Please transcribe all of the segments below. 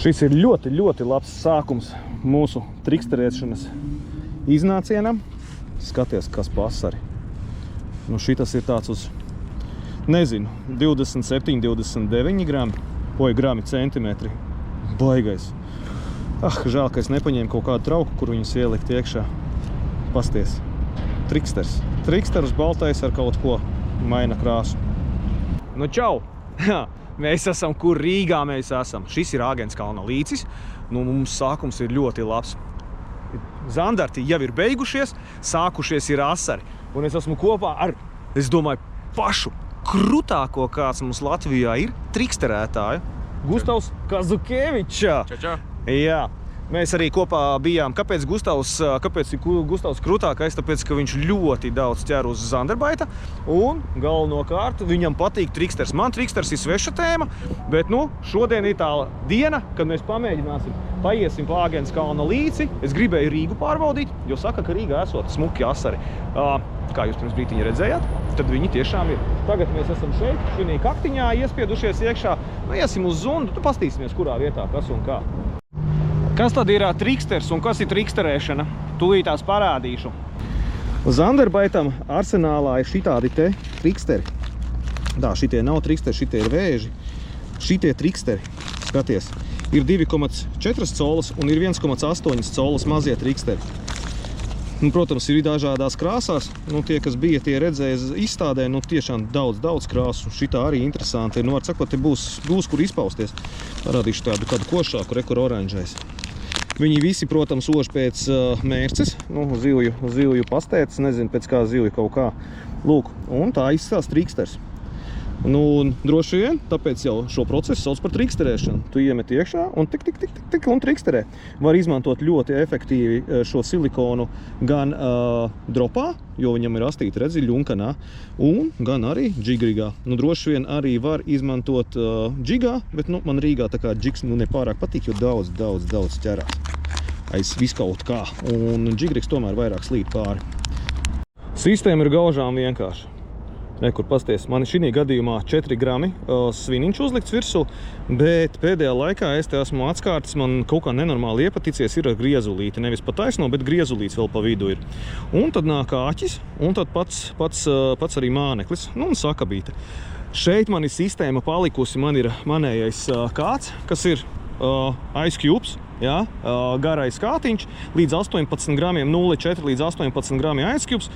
Šis ir ļoti, ļoti labs sākums mūsu triksterēšanas iznācienam. Skaties, kas pasari. Nu, šitas ir tāds uz, nezinu, 27, 29 grami. Grami, centimetri. Baigais. Žēl, ka es nepaņēmu kaut kādu trauku, kur viņus ielikt iekšā. Pasties. Triksters. Triksters baltais ar kaut ko maina krāsu. Nu, čau! Mēs esam, kur Rīgā mēs esam. Šis ir Āgenskalna līcis. Nu, mums sākums ir ļoti labs. Zandarti jau ir beigušies, sākušies ir asari. Un es esmu kopā ar, es domāju, pašu krutāko, kāds mums Latvijā ir, triksterētāju. Gustavs Kazukevičs. Čau. Jā. Mēs arī kopā bijām. Kāpēc ir Gustavs krutākais? Tāpēc, ka viņš ļoti daudz ķer uz zanderbaita. Un galvenokārt viņam patīk triksters. Man triksters ir sveša tēma, bet šodien ir tā diena, kad mēs pamēģināsim, paiesim pa Āgenskalna līci. Es gribēju Rīgu pārbaudīt, jo saka, ka Rīgā esot smuki asari. Kā jūs pirms brītiņa redzējāt, tad viņi tiešām ir. Tagad mēs esam šeit, šī kaktiņā iespiedušies iekšā. Nu, iesim uz zundu, pastīsimies, kurā vietā, kas un kā. Kas tad ir triksters un kas ir triksterēšana? Tūlītās parādīšu. Zanderbaitam arsenālā ir šitādi te triksteri. Šitie nav triksteri, šitie ir vēži. Šitie triksteri, skaties, ir 2,4 colas un ir 1,8 colas mazie triksteri. Protams, ir dažādās krāsās. Tie, kas bija, tie redzēja izstādē, tiešām daudz krāsu. Šitā arī interesanti ir. Var sakot, te būs kur izpausties. Parādīšu tādu kādu košāku, rekur oranžais. Viņi visi, protams, ož pēc mērces, zivju pastētas, nezinu, pēc kā zivju kaut kā. Lūk, un tā izskatās triksters. Droši vien, tāpēc jau šo procesu sauc par triksterēšanu. Tu iemet iekšā un tik un triksterē. Var izmantot ļoti efektīvi šo silikonu gan dropā, jo viņam ir astīti, redzi, ļunkanā, un gan arī džigrigā. Droši vien arī var izmantot džigā, bet man Rīgā tā kā džigs nepārāk patīk, jo daudz ķerās aiz viskaut kā. Un džigrigs tomēr vairāk slīd pāri. Sistēma ir gaužām vienkārši. Kur pasties, man šī gadījumā 4 grami sviniņš uzlikts virsū, bet pēdējā laikā es te esmu atskārtis, man kaut kā nenormāli iepaticies ir ar griezulīti. Nevis pa taisno, bet griezulīts vēl pa vidu ir. Un tad nāk āķis, un tad pats arī māneklis, un sakabīte. Šeit man ir sistēma palikusi, man ir manējais kāds, kas ir Ice Cubes, garais kātiņš, līdz 18 gramiem, 0,4 līdz 18 grami Ice Cubes.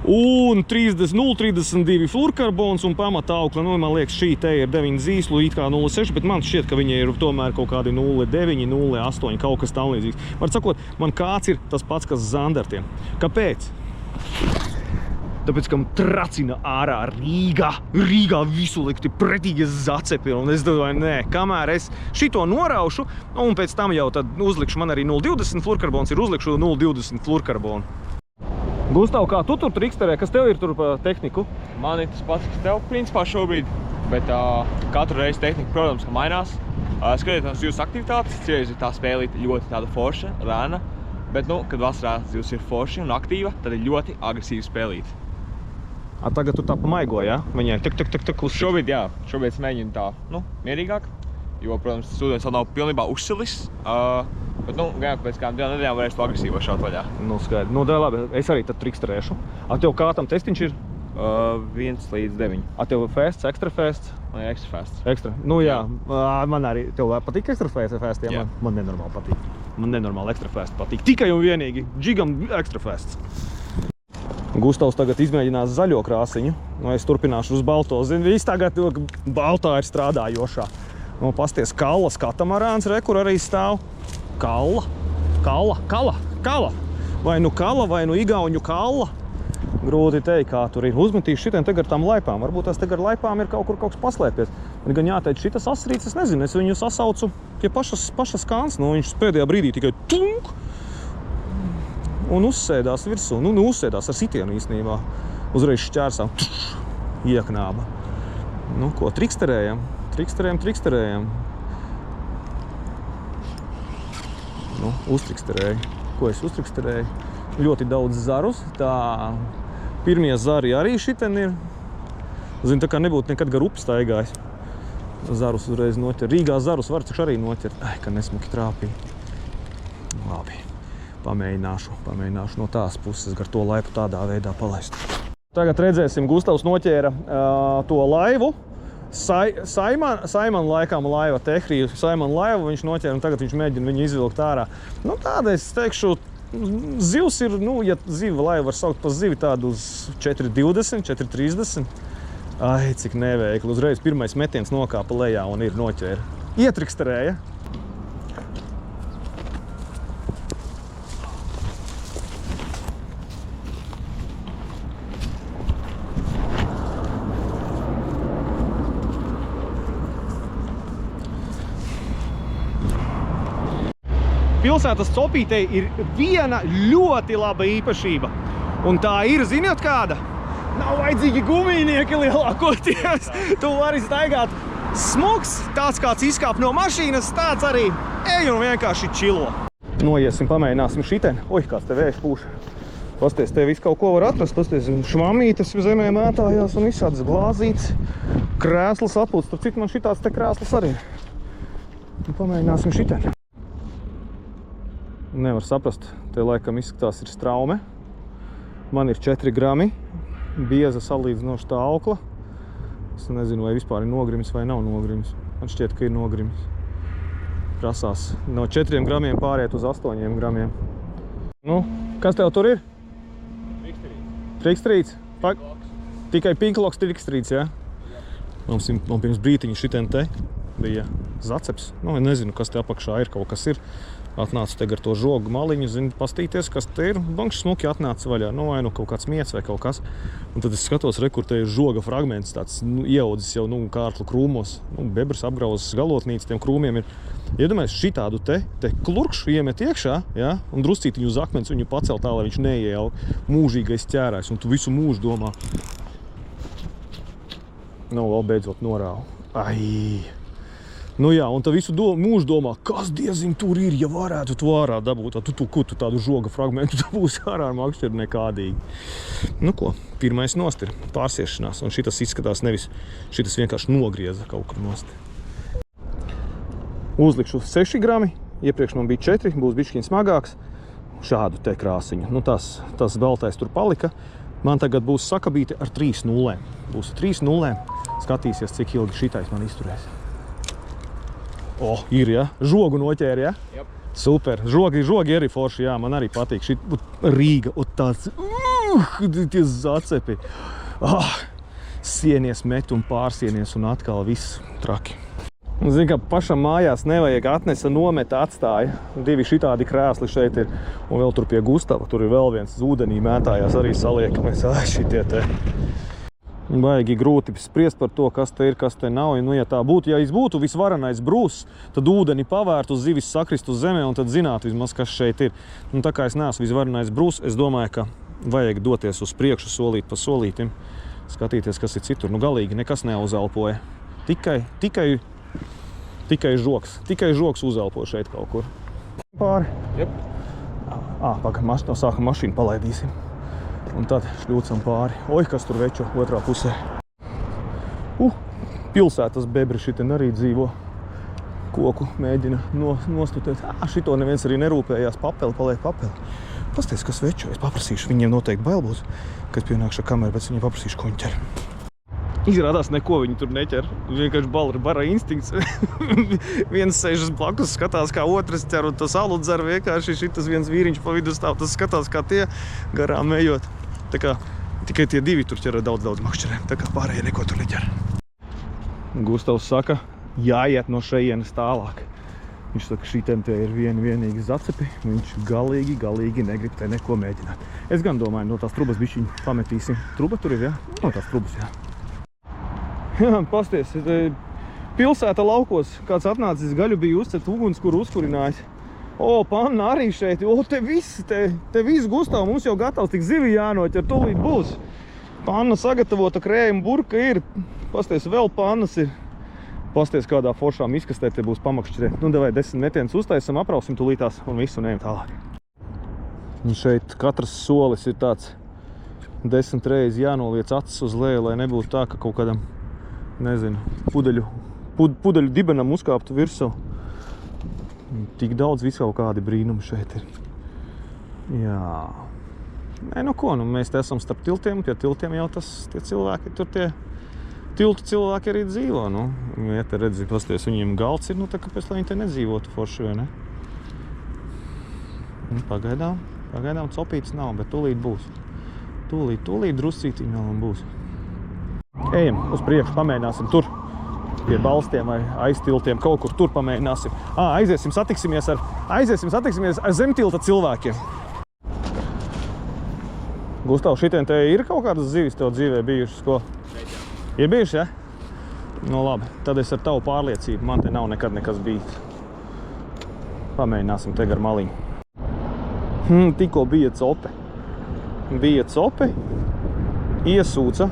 Un 0,32 fluorkarbons un pamata aukla. Man liekas, šī te ir 9 zīslu, it kā 0,6, bet man šķiet, ka viņa ir tomēr kaut kādi 0,9, 0,8, kaut kas tam līdzīgs. Var sakot, man kāds ir tas pats, kas zandartiem. Kāpēc? Tāpēc, ka tracina ārā Rīgā visu likti pretīgi zacepi. Un es domāju, nē, kamēr es šito noraušu, un pēc tam jau tad uzlikšu, man arī 0,20 fluorkarbons ir, uzlikšu 0,20 fluorkarbonu. Gustav, kā tu tur triksterē? Kas tev ir tur pa tehniku? Man ir tas pats, kas tev principā šobrīd, bet katru reizi tehnika, protams, ka mainās. Skatieties jūsu aktivitātes, cieši ir tā spēlīta ļoti tāda forša, rēna, bet, kad vasarā zivs ir forši un aktīva, tad ir ļoti agresīvi spēlīt. Tagad tu tā pamaigo, jā? Viņai tik uz... Šobrīd, jā. Šobrīd es mēģinu tā, mierīgāk, jo, protams, ūdens vēl nav pilnībā uzsilis. Bet, gan pēc kādām nedēļām varēs to agresīvo šaut vaļā. Skaidri. Labi, es arī tad triksterēšu. Tev kā tam testiņš ir? 1 līdz 9. Tev fasts, extra fasts? Man ir extra fasts. Ekstra? Jā. Man arī. Tev patīk extra fasts? Jā. Man nenormāli patīk. Man nenormāli extra fasts patīk. Tikai un vienīgi. Džigam extra fasts. Gustavs tagad izmēģinās zaļo krāsiņu. Es turpināšu uz balto. Viss tagad baltā ir strādājošā. Pasties, kallas katamarāns, kur arī stāv. Kala. Vai kala, vai igauņu kala. Grūti teikt, kā tur ir. Uzmetīšu šitiem tagad tām laipām. Varbūt tās tagad laipām ir kaut kas paslēpies. Gan jāteic, šitas asarīts, es nezinu, es viņu sasaucu pie pašas kāns. Viņš pēdējā brīdī tikai tunk un uzsēdās virsū. Uzsēdās ar sitienu īstenībā. Uzreiz šķērsām. Ieknāba. Ko triksterējam? Triksterējam. Uztriksterēju. Ko es uztriksterēju? Ļoti daudz zarus. Pirmie zari arī šiten ir. Zinu, tā kā nebūtu nekad gar upi staigājis. Zarus uzreiz noķer. Rīgā zarus var taču arī noķert. Ai, ka nesmuki trāpīja. Labi. Pamēģināšu no tās puses gar to laipu tādā veidā palaist. Tagad redzēsim, Gustavs noķēra to laivu. Saimana laikam laiva, Tehriju Saimana laivu viņš noķēra un tagad viņš mēģina viņu izvilkt ārā. Nu tāda es teikšu, zivs ir, nu, ja ziva laiva var saukt pa zivi tādu uz 4,20, 4,30. Ai, cik neveikli. Uzreiz pirmais metiens nokāpa lejā un ir noķēra. Ietriksterēja. Pilsētas copītei ir viena ļoti laba īpašība. Un tā ir, ziniet kāda? Nav vajadzīgi gumijnieki lielākoties. Tu vari staigāt smuks, tāds kāds izkāp no mašīnas, tāds arī ej un vienkārši čilo. Noiesim, pamēģināsim šitien. Oi, kāds te vējš pūš. Pasties, te visu kaut ko var atrast. Pasties, šmamītes zemē mētājās un visādas glāzītes. Krēslas atpūts. Tur citu man šitāds te krēslas arī ir. Pamēģināsim šitien. Nevar saprast, te laikam izskatās ir straume. Man ir 4 grami, bieza salīdzinoši tā aukla. Es nezinu, vai vispār ir nogrimis vai nav nogrimis. Man šķiet, ka ir nogrimis. Prasās no 4 gramiem pāriet uz 8 gramiem. Nu, kas tev tur ir? Trikstrīts. Tikai pinkloks trikstrīts, jā? Man pirms brītiņa šitien te bija zaceps. Nu, nezinu, kas te apakšā ir, kaut kas ir. Atnācu te ar to žogu maliņu, zinu, pastīties, kas te ir. Bankšs smuki atnāca vaļā, nu vai nu kaut kāds miets vai kaut kas. Un tad es skatos, re, kur te ir žoga fragments, tāds ieaudzis jau, nu, kārtlu krūmos. Nu, bebrs apgrauzas galotnīca, tiem krūmiem ir. Iedomājies, šitādu te klurkšu iemet iekšā, ja, un druscītiņu uz akmens viņu pacelt tā, lai viņš neieau mūžīgais ķērājs. Un tu visu mūžu domā. Nu, vēl beidzot norāvu. Ai! Nu jā, un tā visu mūžu domā, kas dieziņ tur ir, ja varētu tu ārā dabūt. Tu tādu žoga fragmentu dabūsi ārā ar makšķeri nekādīgi. Nu ko, pirmais nost ir pārsiešanās, un šitas izskatās nevis, šitas vienkārši nogrieza kaut kur nost. Uzlikšu 6 grami, iepriekš man bija 4, būs bišķiņ smagāks. Šādu te krāsiņu. Nu tas baltais tur palika. Man tagad būs sakabīte ar 3 nullēm. Būs 3 nullēm. Skatīsies, cik ilgi šitais man izturēs. O, ir, ja? Žogu noķēri, ja? Jep. Super. Žogi arī forši, jā, man arī patīk. Šī Rīga, tāds, tie zacepi. Sienies met un pārsienies un atkal viss traki. Zini, ka pašam mājās nevajag atnesa nometa atstāja. 2 šitādi krēsli šeit ir. Un vēl tur pie Gustava, tur ir vēl viens ūdenī mētājās arī saliekamies. Šitie te. Baigi grūti spriest par to, kas te ir, kas te nav. Nu, ja tā būtu, ja būtu visvarenais brūss, tad ūdeni pavērtu, zivis sakrist uz zemē un tad zinātu vismaz, kas šeit ir. Un tā kā es neesmu visvarenais brūss, es domāju, ka vajag doties uz priekšu solīt pa solītim, skatīties, kas ir citur. Nu, galīgi nekas neuzelpoja. Tikai žoks uzelpo šeit kaut kur. Pāri. Jep. Pagaid, no sākuma mašīnu palaidīsim. Un tad šļūcam pāri. Oi, kas tur večo otrā pusē. Pilsētas bebri šitien arī dzīvo. Koku mēģina nostutēt. Šito neviens arī nerūpējās. Papeli, paliek papeli. Pasties, kas večo. Es paprasīšu, viņiem noteikti bail būs, kad pienākšu ar kameru, bet viņiem paprasīšu, ko viņi ķer. Izrādās, neko viņi tur neķer. Vienkārši bara instinkts. Viens sēžas blakus, skatās, kā otrs ķer, un tas alu dzer vienkārši. Šitas viens vīriņš pa vidu stāv, tas skatās, kā tie garām ejot. Tā kā tikai tie 2 tur ķer daudz makšķerēm. Tā kā pārējie neko tur neķer. Gustavs saka, jāiet no šejienes tālāk. Viņš saka, šitiem te ir vienīgi zacepi. Viņš galīgi negrib te neko mēģināt. Es gan domāju, no tās trubas bišķiņu pametīsim. Truba tur ir, jā? No tās trubas, jā. Jā, pasties, pilsēta laukos, kāds atnācis gaļu bija uzcet uguns, kur uzkurinājis. Panna arī šeit, te viss Gustav, mums jau gatavs, tik zivi jānoķer, tūlīt būs. Panna sagatavota, krējuma burka ir, pasties, vēl pannas ir. Pasties, kādā foršām izkastē te būs pamakšķirē. Nu, davai 10 metienus uztaisam, aprausim tūlītās un visu neejam tālāk. Un šeit katrs solis ir tāds 10 reizes jānoliec acis uz leju, lai nebūtu tā, ka kaut kādam, nezinu, pudeļu dibenam uzkāptu virsū. Tik daudz visu kādi brīnumi šeit ir. Jā. Nē, nu ko, mēs te esam starp tiltiem, pie tiltiem jau tie cilvēki, tur tie tiltu cilvēki arī dzīvo, nu. Ja te redzi, pasties, viņiem galds ir, nu tā kāpēc, lai viņi te nedzīvotu forši, vai ne? Pagaidām copītas nav, bet tūlīt būs. Tūlīt druscītiņ vēl un būs. Ejam uz priekšu, pamēģināsim tur, pie balstiem vai aiz tiltiem, kaut kur tur pamēģināsim. Aiziesim, satiksimies ar zemtilta cilvēkiem. Gustav, šitien te ir kaut kādas zivis tev dzīvē bijušas, ko? Ir bijušas, ja? Nu labi, tad es ar tavu pārliecību, man te nav nekad nekas bijis. Pamēģināsim te gar maliņu. Tikko bija cope. Iesūca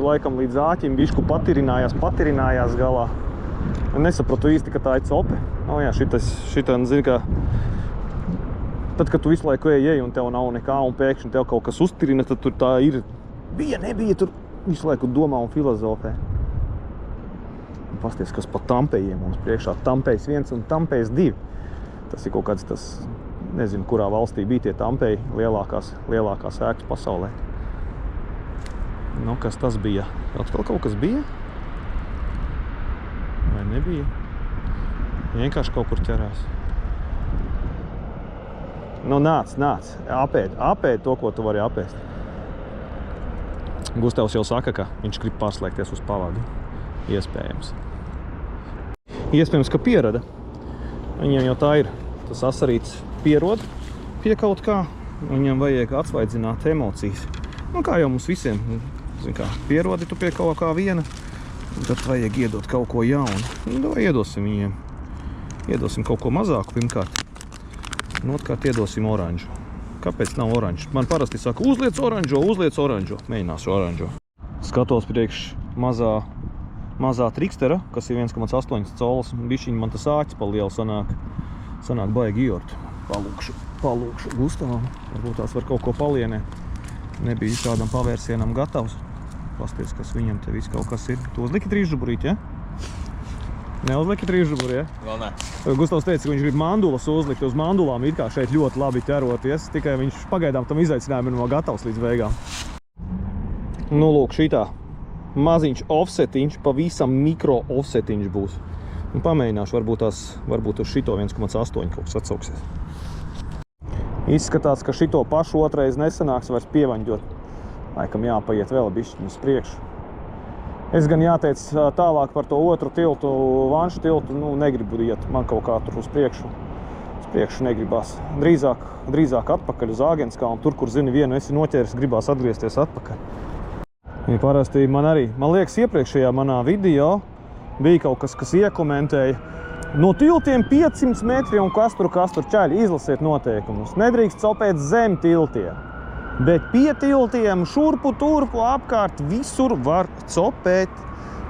laikam līdz āķim, bišku patirinājās galā. Nesapratu īsti, ka tā ir cope. Jā, šitā, zini, kā tad, kad tu visu laiku ej un tev nav nekā un pēkšņi tev kaut kas uztirina, tad tur tā ir. Nebija, tur visu laiku domā un filozofē. Pasties, kas pa tampējiem mums priekšā. Tampējs 1 un tampējs 2. Tas ir kaut kāds nezinu, kurā valstī bija tie tampēji lielākās ēkas pasaulē. Nu, kas tas bija? Atkal kaut kas bija? Vai nebija? Vienkārši kaut kur ķerās. Nu, nāc. Apēd to, ko tu vari apēst. Gustavs jau saka, ka viņš grib pārslēgties uz pavadu. Iespējams. Iespējams, ka pierada. Viņiem jau tā ir. Tas asarīts pierod pie kaut kā. Viņam vajag atsvaidzināt emocijas. Nu, kā jau mums visiem. Zin kā, pierodi tu pie kaut kā viena. Tad vajag iedot kaut ko jaunu. Nu, iedosim viņiem. Iedosim kaut ko mazāku pirmkārt. Un otrkārt iedosim oranžu. Kāpēc nav oranžu? Man parasti saka, uzliec oranžo. Mēģināšu oranžo. Skatos priekš mazā trikstera, kas ir 1,8 colas. Bišķiņ man tas āķis pa lielu sanāk baigi iort. Palūkšu Gustavam. Varbūt tās var kaut ko palienēt. Nebija šādam pavērsienam gatavs. Pasties, kas viņam te viss kaut kas ir. Tu uzliki trīsžuburīt, ja? Neuzliki trīsžuburi, ja? Vēl ne. Gustavs teica, ka viņš grib mandulas uzlikt. Uz mandulām it kā šeit ļoti labi ķeroties. Tikai viņš pagaidām tam izaicinājumam nav gatavs līdz beigām. Nu, lūk, šitā. Maziņš offsetiņš, pavisam mikro offsetiņš būs. Un pamēģināšu, varbūt uz šito 1,8 kaut kas atsauksies. Izskatās, ka šito pašu otrais nesanāks vairs pievaņģot. Laikam jāpaiet vēl bišķiņu uz priekšu. Es gan jāteic tālāk par to otru tiltu, vanšu tiltu, nu, negribu iet. Man kaut kā tur uz priekšu negribās. Drīzāk atpakaļ uz Āgenskālu, tur, kur zini vienu esi noķēris, gribās atgriezties atpakaļ. Ja parasti man liekas, iepriekšējā manā video bija kaut kas iekomentēja. No tiltiem 500 metri un kas tur ķaļi, izlasiet noteikumus. Nedrīkst copēt zem tiltiem. Bet pie tiltiem, šurpu, turpu, apkārt, visur var copēt.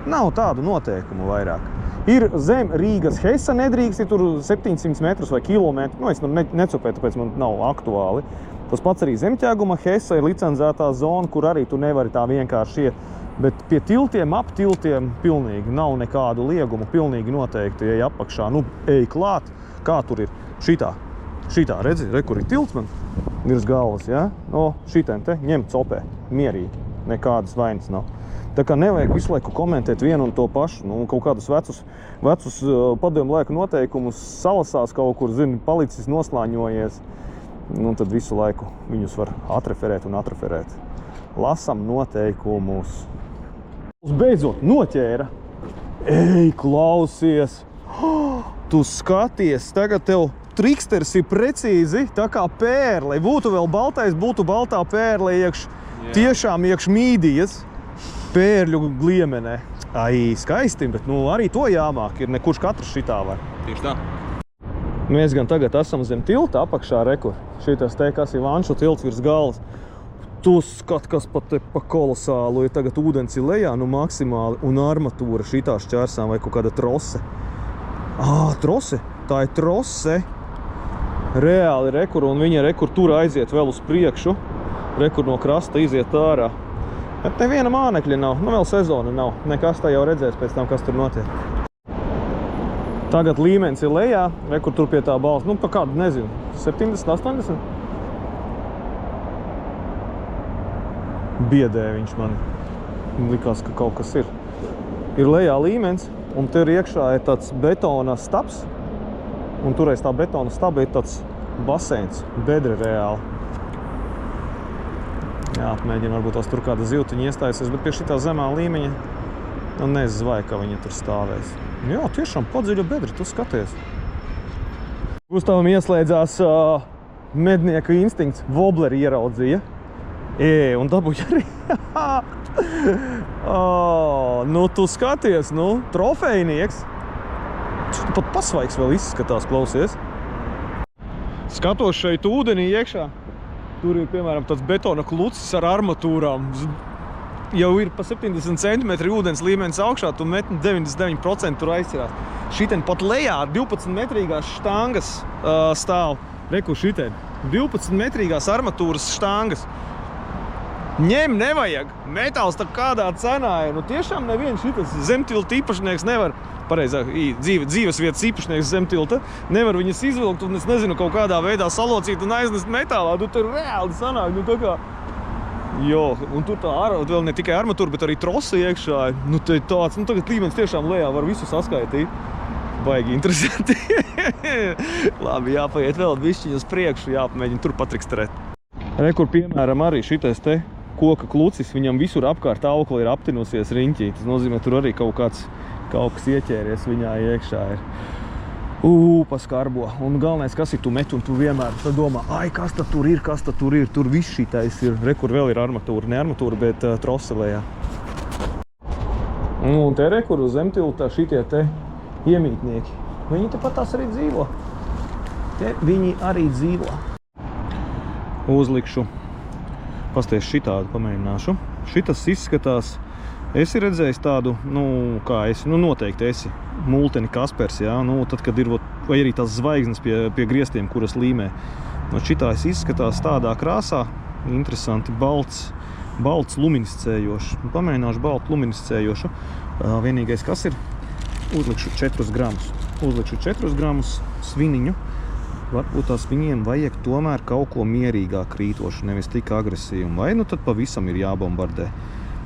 Nav tādu noteikumu vairāk. Ir zem Rīgas Hesa, nedrīkst, ir tur 700 metrus vai kilometru. Nu, es necopēju, tāpēc man nav aktuāli. Tas pats arī zemķēguma Hesa ir licencētā zona, kur arī tu nevari tā vienkārši iet. Bet pie tiltiem, ap tiltiem pilnīgi nav nekādu liegumu, pilnīgi noteikti ej apakšā. Nu, ej klāt, kā tur ir šitā, redzi, kur ir tilts man virs galvas, ja? No, šitiem te ņem copē, mierīgi, nekādas vainas nav. Tā kā nevajag visu laiku komentēt vienu un to pašu, nu, kaut kādus vecus padomu laika noteikumus salasās kaut kur, zini, palicis noslāņojies, nu, tad visu laiku viņus var atreferēt. Lasam noteikumus. Beidzot, noķēra. Ej, klausies! Tu skaties, tagad tev triksters ir precīzi, tā kā pērle. Būtu vēl baltais, būtu baltā pērle tiešām iekš mīdijas pērļu gliemenē. Ai, skaisti, bet nu, arī to jāmāk ir, nekurš katrs šitā var. Tieši tā. Mēs gan tagad esam zem tilta apakšā, reku. Šitas te, kas ir vanšu tilts virs galvas. Tu skat, kas pat te pa kolosālu, ja tagad ūdens ir lejā, nu maksimāli, un armatūra šitā šķērsām vai kaut kāda trose. Trose? Tā ir trose. Reāli rekur, un viņa rekur tur aiziet vēl uz priekšu. Rekur no krasta iziet ārā. Bet neviena mānekļa nav, nu vēl sezona nav. Nekas tā jau redzēs pēc tam, kas tur notiek. Tagad līmenis ir lejā, vai kur tur pie tā balsta, nu pa kādu, nezinu, 70, 80? Biedē viņš man likās, ka kaut kas ir. Ir lejā līmenis, un tur iekšā ir tāds betona stabs, un tureiz tā betona staba ir tāds baseins, bedre reāli. Jā, apmēģina, varbūt tās tur kāda zivtiņa iestājusies, bet pie šitā zemā līmeņa, nu nezvai, ka viņa tur stāvēs. Jā, tiešām padziļa bedri, tu skaties. Gustavam ieslēdzās mednieka instinkts, wobleri ieraudzīja. Un dabūja arī. Nu, tu skaties, nu, trofejnieks. Pat pasvaigs vēl izskatās, klausies. Skatos šeit ūdenī iekšā. Tur ir, piemēram, tāds betona klucis ar armatūrām. Jau ir pa 70 cm ūdens līmenis augšā, tu met 99% tur aizcerās. Šiten pat lejā 12-metrīgās štangas stāv. Reku šiten. 12-metrīgās armatūras štangas. Ņem nevajag. Metāls tā kādā cenā ir. Nu tiešām neviens šitas zemtilta īpašnieks nevar, pareizāk, dzīves vietas īpašnieks zemtilta, nevar viņas izvilkt un es nezinu, kaut kādā veidā salocīt un aiznest metālā. Tu tur reāli sanāk, nu tā kā... Jo, un tur tā vēl ne tikai armatūra, bet arī trosa iekšā. Nu, te tāds, nu tagad līmenis tiešām lejā var visu saskaitīt. Baigi interesanti. Labi, jāpaiet vēl bišķiņu uz priekšu, jāpamēģina tur patriksterēt. Kur, piemēram, arī šitais te koka klucis, viņam visur apkārt aukla ir aptinusies riņķī. Tas nozīmē, tur arī kaut kas ieķēries viņā iekšā ir. Paskarbo. Un galvenais, kas ir tu met un tu vienmēr domā, ai, kas tad tur ir, tur viss šitais ir. Kur vēl ir armatūra, ne armatūra, bet trosa lejā. Un te kur uz zemtilta šitie te iemītnieki. Viņi te pat tās arī dzīvo. Te viņi arī dzīvo. Uzlikšu. Pasties šitādu pamēģināšu. Šitas izskatās. Esi redzējis tādu, noteikti esi multeni Kaspers, jā, tad, kad ir, vai arī tās zvaigznes pie griestiem, kuras līmē. No šitās izskatās tādā krāsā, interesanti, balts luminiscējošs. Pamēģināšu baltu luminiscējošu. Vienīgais, kas ir, uzlikšu 4 gramus. Uzlikšu 4 gramus sviniņu. Varbūt tās viņiem vajag tomēr kaut ko mierīgāk krītošu, nevis tik agresīvu. Vai nu tad pavisam ir jābombardē.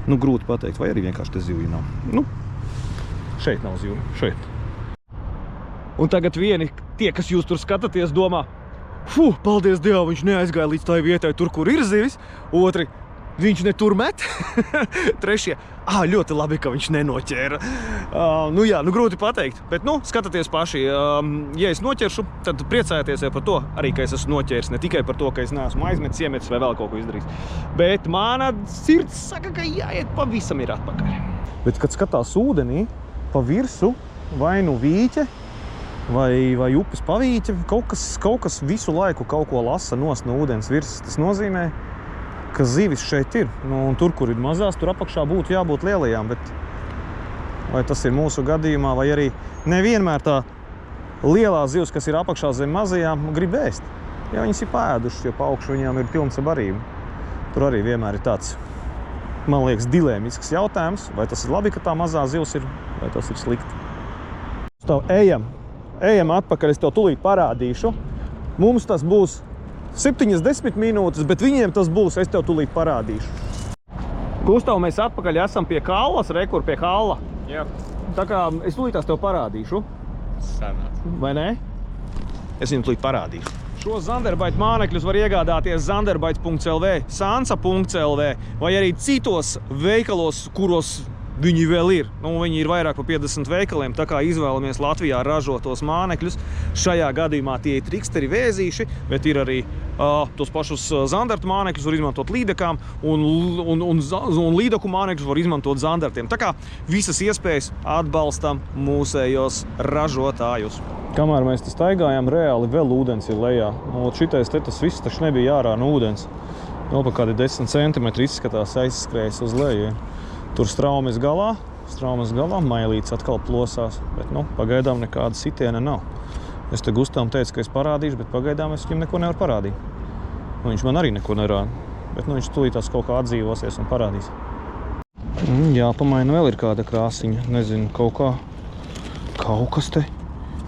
Nu, grūti pateikt, vai arī vienkārši te zivju nav. Nu, šeit nav zivju, šeit. Un tagad vieni, tie, kas jūs tur skatāties, domā, paldies Dievam, viņš neaizgāja līdz tai vietai, tur, kur ir zivis. Otri, viņš ne tur met. Trešie, ļoti labi, ka viņš nenoķēra. Grūti pateikt, bet, skatāties paši. Ja es noķeršu, tad priecājieties par to, arī, ka es esmu noķēris. Ne tikai par to, ka es neesmu aizmetis, iemetis vai vēl kaut ko izdarījis. Bet mana sirds saka, ka jāiet pavisam ir atpakaļ. Bet, kad skatās ūdenī, pa virsu, vai nu vīķe, vai upes pavīķe, kaut kas visu laiku kaut ko lasa nost no ūdens virsmas. Tas nozīmē, ka zivis šeit ir. Un tur, kur ir mazās, tur apakšā būtu jābūt lielajām, bet vai tas ir mūsu gadījumā, vai arī nevienmēr tā lielā zivs, kas ir apakšā zem mazajām, grib ēst. Ja viņas ir pēdušas, jo pa augšu viņām ir pilns ar barību. Tur arī vienmēr ir tāds, man liekas, dilēmisks jautājums, vai tas ir labi, ka tā mazā zivs ir, vai tas ir slikti. Ejam atpakaļ, es tev tūlīt parādīšu. Mums tas būs 7-10 minūtes, bet tas būs, es tev tūlīt parādīšu. Gustav, mēs atpakaļ esam pie kallas, rekur pie kalla. Jā. Tā kā es tūlītās tev parādīšu. Sanāc. Vai ne? Es viņam tūlīt parādīšu. Šo Zanderbait mānekļus var iegādāties zanderbaits.lv, sansa.lv vai arī citos veikalos, kuros viņi vēl ir. Viņi ir vairāk par 50 veikaliem, tā kā izvēlamies Latvijā ražotos mānekļus. Šajā gadījumā tie ir triksteri vēzīši, bet ir arī tos pašus zandartu mānekļus var izmantot līdekām un līdeku mānekļus var izmantot zandartiem. Tā kā visas iespējas atbalstam mūsējos ražotājus. Kamēr mēs te staigājām, reāli vēl ūdens ir lejā. Šitais te tas viss taču nebija ārā no ūdens. Vēl pa kādi 10 cm izskatās aizskrējis uz leju. Tur straumes galā, mailīts atkal plosās, bet pagaidām nekāda sitiena nav. Es te Gustavam teicu, ka es parādīšu, bet pagaidām es viņam neko nevaru parādīt. Viņš man arī neko nerāda, bet viņš tūlītās kaut kā atdzīvosies un parādīs. Jā, pamaina vēl ir kāda krāsiņa, nezinu, kaut kas te.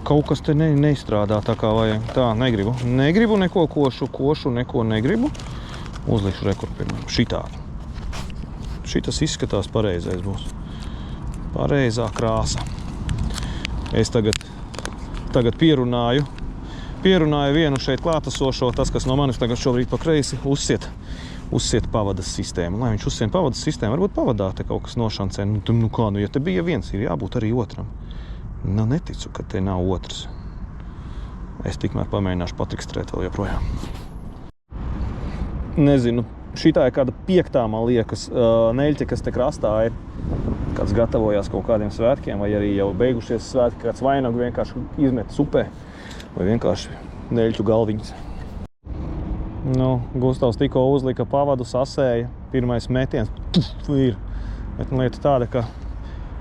kaut kas te neizstrādā tā kā vajag. Tā, negribu. Negribu neko košu, neko negribu. Uzlikšu rekordu, piemēram, šitādu. Šitas izskatās pareizais būs. Pareizā krāsa. Es tagad pierunāju vienu šeit klātesošo, tas, kas no manis tagad šobrīd pa kreisi, uzsiet pavadas sistēmu. Lai viņš uzsien pavadas sistēmu, varbūt pavadā te kaut kas nošancē. Nu kā, ja te bija viens, ir jābūt arī otram. Nu, neticu, ka te nav otrs. Es tikmēr pamēģināšu patrikstrēt vēl joprojām. Nezinu, šitā ir kāda 5. man liekas neļķe, kas te krastā ir. Kāds gatavojās kaut kādiem svētkiem, vai arī jau beigušies svētki, kāds vainagu vienkārši izmet upē, vai vienkārši neļķu galviņas. Nu, Gustavs tikko uzlika pavadu, sasēja, pirmais metiens, ir. Bet lieta tāda, ka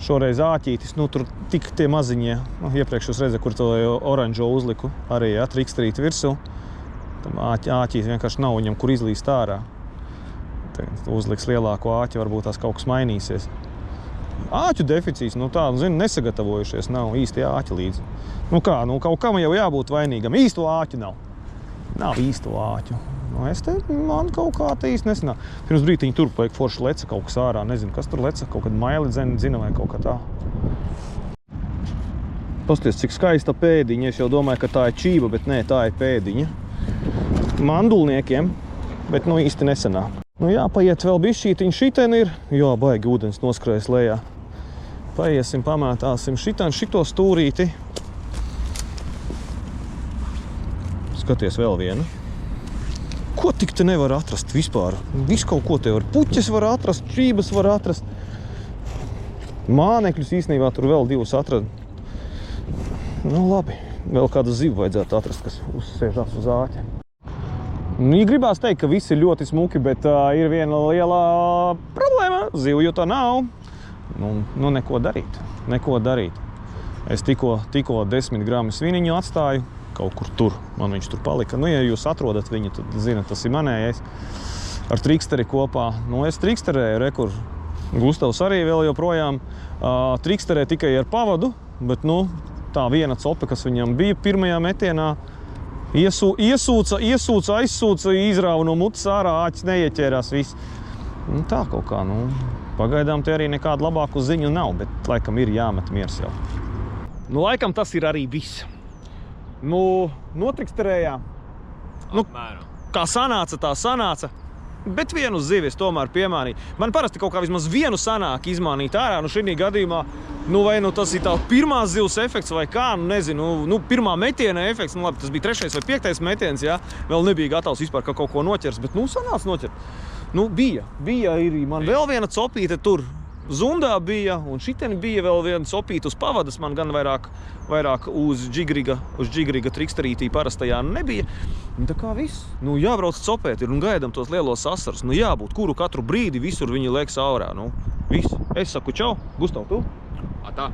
šoreiz āķītis, nu tur tik tie maziņie, iepriekš jūs redzat, kur to oranžo uzliku, arī triksterīt virsū. Tam āķīt vienkārši nav viņam, kur izlīst ārā. Uzliks lielāko āķi, varbūt tās kaut kas mainīsies. Āķu deficīts, nu tā, zinu, nesagatavojušies, nav īsti āķi līdzi. Nu kā, nu kaut kam jau jābūt vainīgam, īsto āķu nav. Nav īsto āķu. Nu es te, man kaut kā te īsti nesanāk. Pirms brītiņa tur paliek forši leca kaut kas ārā, nezinu, kas tur leca, kaut kad maili zina vai kaut kā tā. Pasties, cik skaista pēdiņa, es jau domāju, ka tā ir čība, bet nē, tā ir pēdiņa. Mandulniekiem, bet nu īsti nesanāk. Nu jā, paiet vēl bišķītiņ, šiten ir, jā, baigi ūdens noskrējas lejā. Paiesim, pamētāsim šito stūrīti. Skaties vēl vienu. Ko tik te nevar atrast vispār? Visu kaut ko te var. Puķes var atrast, čības var atrast. Mānekļus īstenībā tur vēl 2 atrad. Nu labi, vēl kādu zivu vajadzētu atrast, kas uzsēžās uz āķa. Nu, ja gribās teikt, ka viss ir ļoti smuki, bet ir viena liela problēma. Zivju tā nav. Nu neko darīt. Es tikko 10 gramu sviniņu atstāju. Kaut kur tur, man viņš tur palika. Nu, ja jūs atrodat viņu, tad zinat, tas ir manējais. Ar triksteri kopā. Nu, es triksterēju, rekur. Gustavs arī vēl joprojām triksterē tikai ar pavadu, bet, nu, tā viena cope, kas viņam bija pirmajā metienā, iesūca, aizsūca, izrāva no mutes ārā, āķis neieķērās viss. Nu, tā kaut kā, nu, pagaidām te arī nekādu labāku ziņu nav, bet laikam ir jāmet miers jau. Nu, laikam tas ir arī viss. Nu, notriksterējā. Nu, kā sanāca, tā sanāca. Bet vienu zivi es tomēr piemānīju. Man parasti kaut kā vismaz vienu sanāk izmānīt ārā. Nu, šī gadījumā, nu, vai nu tas ir tā pirmā zivs efekts vai kā, nu, nezinu, nu, pirmā metiena efekts. Nu, labi, tas bija 3. vai 5. metiens, jā. Vēl nebija gatavs vispār, ka kaut ko noķers, bet, nu, sanāca noķert. Nu, bija ir man vēl viena copīte tur. Zundā bija, un šitien bija vēl viena copīta uz pavadas, man gan vairāk uz džigriga triksterītī parastajā nebija. Un tā kā viss, nu jābrauc copēt ir un gaidam tos lielos asarus. Nu jābūt, kuru katru brīdi visur viņi liek saurā, nu viss. Es saku čau, Gustav, tu? Tā.